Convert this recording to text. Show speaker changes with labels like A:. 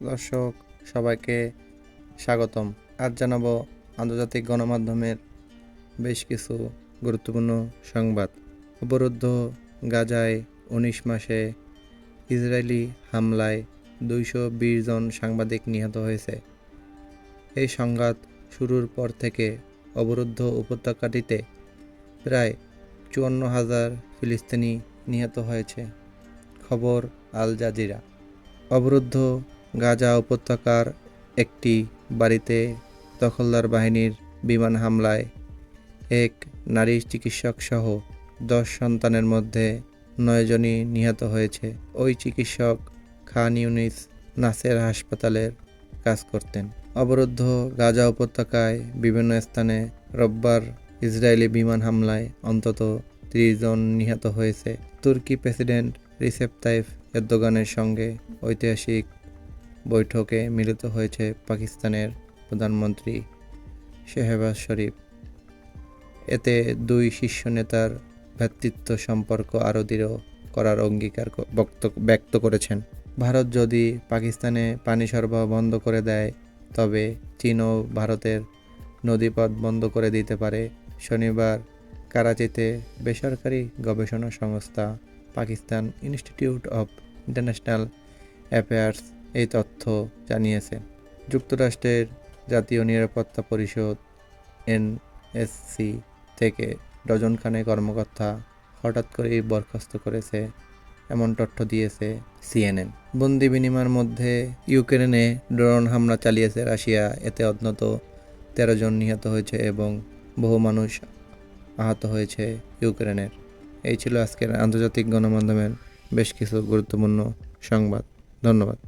A: দর্শক সবাইকে স্বাগতম। আজ জানাবো আন্তর্জাতিক গণমাধ্যমের বেশ কিছু গুরুত্বপূর্ণ সংবাদ। অবরুদ্ধ গাজায় ১৯ মাসে ইসরায়েলি হামলায় ২২০ জন সাংবাদিক নিহত হয়েছে। এই সংঘাত শুরুর পর থেকে অবরুদ্ধ উপত্যকাটিতে প্রায় ৫৪,০০০ ফিলিস্তিনি নিহত হয়েছে। খবর আল জাজিরা। অবরুদ্ধ গাজা উপত্যকার একটি বাড়িতে দখলদার বাহিনীর বিমান হামলায় এক নারী চিকিৎসক সহ ১০ সন্তানের মধ্যে ৯ জনই নিহত হয়েছে। ওই চিকিৎসক খান ইউনিস নাসের হাসপাতালের কাজ করতেন। অবরুদ্ধ গাজা উপত্যকায় বিভিন্ন স্থানে রোববার ইসরায়েলি বিমান হামলায় অন্তত ৩০ জন নিহত হয়েছে। তুর্কি প্রেসিডেন্ট রিসেপ তাইপ এরদোগানের সঙ্গে ঐতিহাসিক বৈঠকে মিলিত হয়েছে পাকিস্তানের প্রধানমন্ত্রী শেহবাজ শরীফ। এতে দুই শীর্ষ নেতার ভ্রাতৃত্ব সম্পর্ক আরও দৃঢ় করার অঙ্গীকার ব্যক্ত করেছেন। ভারত যদি পাকিস্তানে পানি সরবরাহ বন্ধ করে দেয়, তবে চীনও ভারতের নদীপথ বন্ধ করে দিতে পারে। শনিবার করাচিতে বেসরকারি গবেষণা সংস্থা Pakistan institute of international affairs এই তথ্য জানিয়েছে। যুক্তরাষ্ট্রের জাতীয় নিরাপত্তা পরিষদ এনএসসি থেকে ডজনখানেক কর্মকর্তা হঠাৎ করেই বরখাস্ত করেছে, এমন তথ্য দিয়েছে সিএনএন। বন্দি বিনিময়ের মধ্যে ইউক্রেনে ড্রোন হামলা চালিয়েছে রাশিয়া। এতে অন্তত ১৩ জন নিহত হয়েছে এবং বহু মানুষ আহত হয়েছে ইউক্রেনের। এই ছিল আজকের আন্তর্জাতিক গণমাধ্যমের বেশ কিছু গুরুত্বপূর্ণ সংবাদ। ধন্যবাদ।